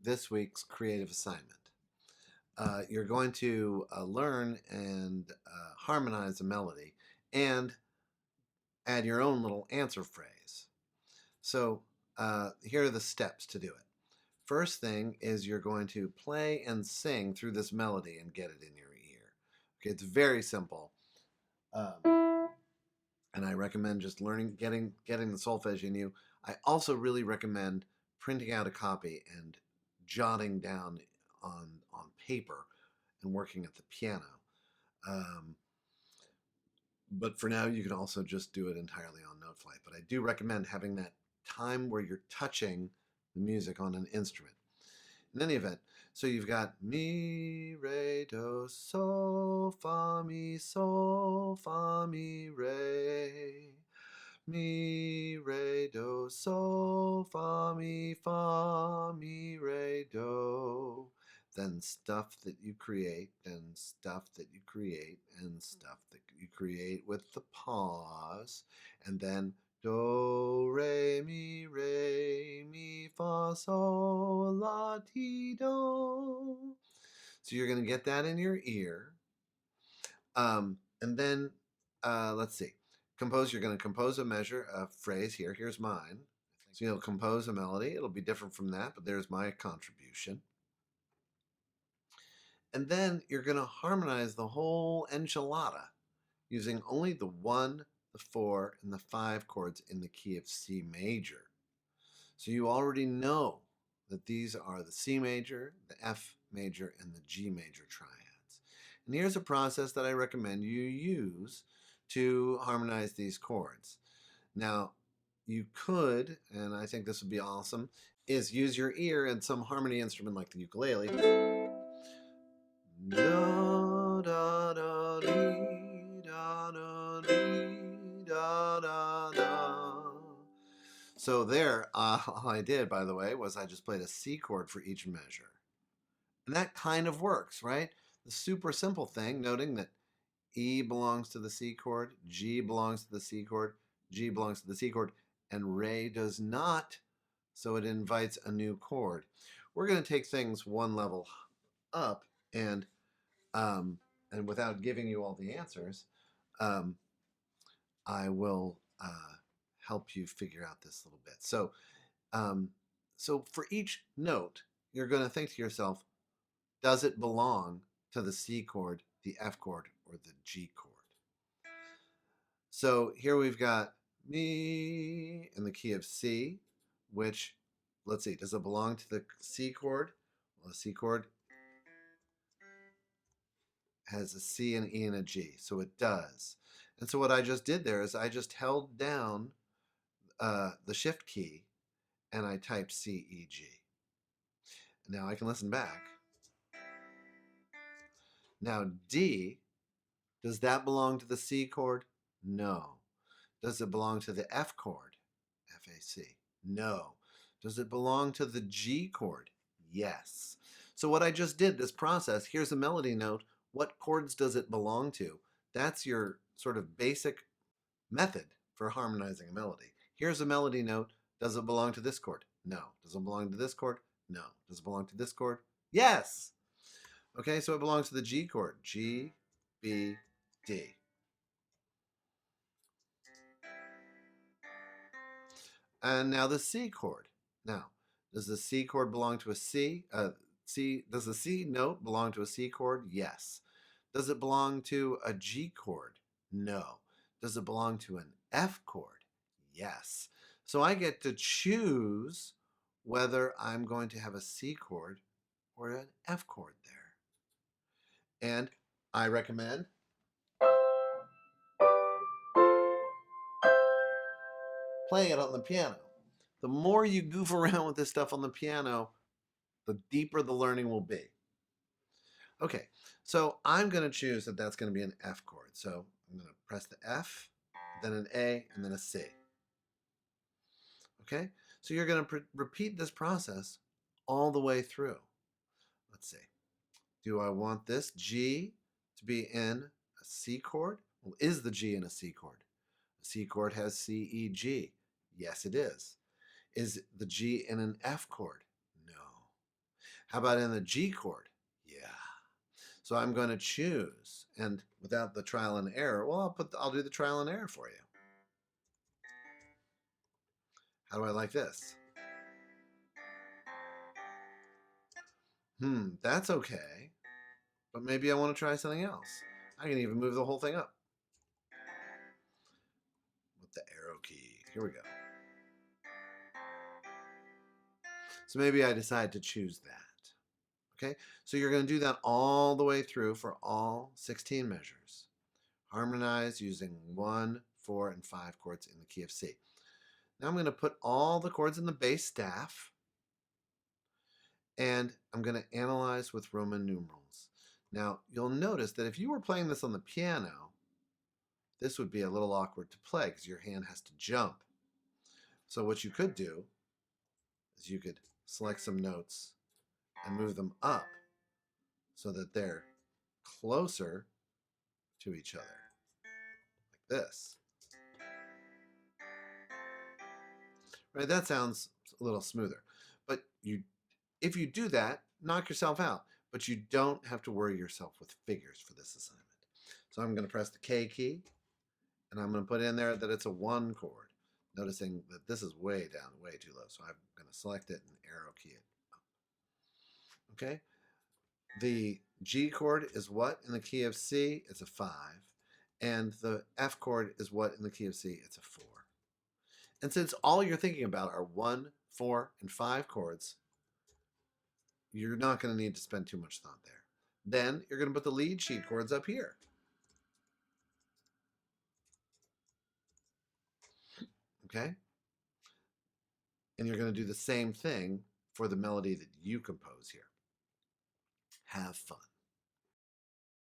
this week's creative assignment. You're going to learn and harmonize a melody and add your own little answer phrase. So here are the steps to do it. First thing is you're going to play and sing through this melody and get it in your ear. Okay, it's very simple. And I recommend just learning, getting the solfege in you. I also really recommend printing out a copy and jotting down on paper and working at the piano. But for now, you can also just do it entirely on note flight. But I do recommend having that time where you're touching the music on an instrument. In any event, so you've got mi, re, do, sol, fa, mi, re. Mi, re, do, sol, fa, mi, re, do. Then stuff that you create, and stuff that you create, and stuff that you create with the pause, and then do, mi, fa, sol, la, ti, do. So you're going to get that in your ear. And then, let's see. You're going to compose a measure, a phrase here. Here's mine. So you'll compose a melody. It'll be different from that, but there's my contribution. And then you're going to harmonize the whole enchilada using only the 1, the 4, and the 5 chords in the key of C major. So you already know that these are the C major, the F major, and the G major triads. And here's a process that I recommend you use to harmonize these chords. Now, you could, and I think this would be awesome, is use your ear and some harmony instrument like the ukulele. Da, da, da, dee, da, da, dee, da, da, da. So there, all I did, by the way, was I just played a C chord for each measure. And that kind of works, right? The super simple thing, noting that E belongs to the C chord, G belongs to the C chord, G belongs to the C chord, and Re does not, so it invites a new chord. We're going to take things one level up, and without giving you all the answers, I will help you figure out this little bit. So, so for each note, you're going to think to yourself, does it belong to the C chord, the F chord, or the G chord? So here we've got mi in the key of C, which, let's see, does it belong to the C chord? Well, the C chord has a C, an E, and a G, so it does. And so what I just did there is I just held down the shift key and I typed C, E, G. Now I can listen back. Now D, does that belong to the C chord? No. Does it belong to the F chord? F-A-C. No. Does it belong to the G chord? Yes. So what I just did, this process, here's a melody note. What chords does it belong to? That's your sort of basic method for harmonizing a melody. Here's a melody note. Does it belong to this chord? No. Does it belong to this chord? No. Does it belong to this chord? Yes. Okay, so it belongs to the G chord. G, B, D. And now the C chord. Now, does the C chord belong to a C? Does the C note belong to a C chord? Yes. Does it belong to a G chord? No. Does it belong to an F chord? Yes. So I get to choose whether I'm going to have a C chord or an F chord there. And I recommend playing it on the piano. The more you goof around with this stuff on the piano, the deeper the learning will be. Okay, so I'm going to choose that that's going to be an F chord. So I'm going to press the F, then an A, and then a C. Okay, so you're going to repeat this process all the way through. Let's see. Do I want this G to be in a C chord? Well, is the G in a C chord? A C chord has C, E, G. Yes, it is. Is the G in an F chord? No. How about in the G chord? Yeah. So I'm going to choose, and without the trial and error, well, I'll do the trial and error for you. How do I like this? That's okay. But maybe I want to try something else. I can even move the whole thing up with the arrow key. Here we go. So maybe I decide to choose that. Okay, so you're going to do that all the way through for all 16 measures. Harmonize using 1, 4, and 5 chords in the key of C. Now I'm going to put all the chords in the bass staff, and I'm going to analyze with Roman numerals. Now, you'll notice that if you were playing this on the piano, this would be a little awkward to play because your hand has to jump. So what you could do is you could select some notes and move them up so that they're closer to each other, like this. Right, that sounds a little smoother. But if you do that, knock yourself out. But you don't have to worry yourself with figures for this assignment. So I'm going to press the K key, and I'm going to put in there that it's a 1 chord, noticing that this is way down, way too low. So I'm going to select it and arrow key it up. Okay? The G chord is what in the key of C? It's a 5. And the F chord is what in the key of C? It's a 4. And since all you're thinking about are 1, 4, and 5 chords, you're not going to need to spend too much thought there. Then you're going to put the lead sheet chords up here. Okay? And you're going to do the same thing for the melody that you compose here. Have fun.